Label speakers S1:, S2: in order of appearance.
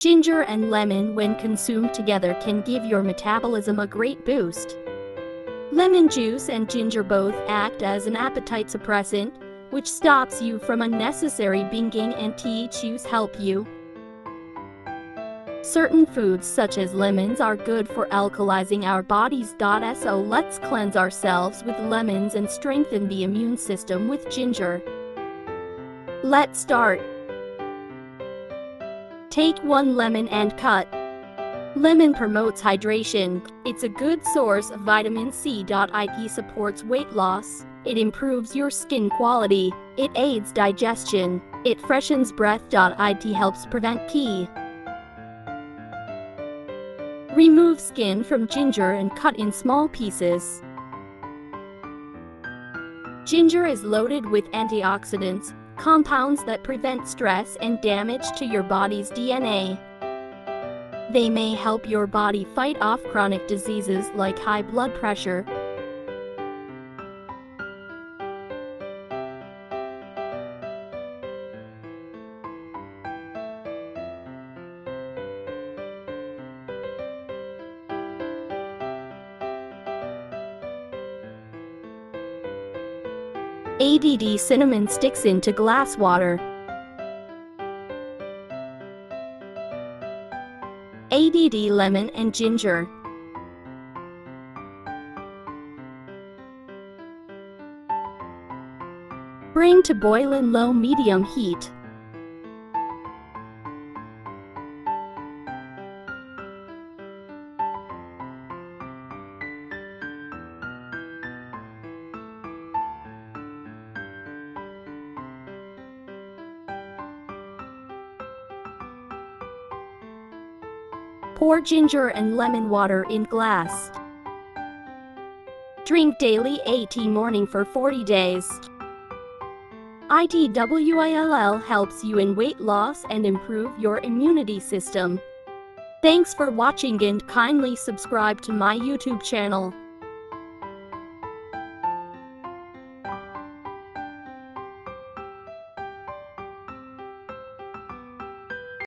S1: Ginger and lemon, when consumed together, can give your metabolism a great boost. Lemon juice and ginger both act as an appetite suppressant, which stops you from unnecessary binging, and THUs help you. Certain foods such as lemons are good for alkalizing our bodies. So let's cleanse ourselves with lemons and strengthen the immune system with ginger. Let's start. Take 1 lemon and cut. Lemon promotes hydration. It's a good source of vitamin C. It supports weight loss. It improves your skin quality. It aids digestion. It freshens breath. It helps prevent pee. Remove skin from ginger and cut in small pieces. Ginger is loaded with antioxidants, compounds that prevent stress and damage to your body's DNA. They may help your body fight off chronic diseases like high blood pressure. Add cinnamon sticks into glass water. Add lemon and ginger. Bring to boil in low-medium heat. Pour ginger and lemon water in glass. Drink daily, morning for 40 days. ITWILL helps you in weight loss and improve your immunity system. Thanks for watching and kindly subscribe to my YouTube channel.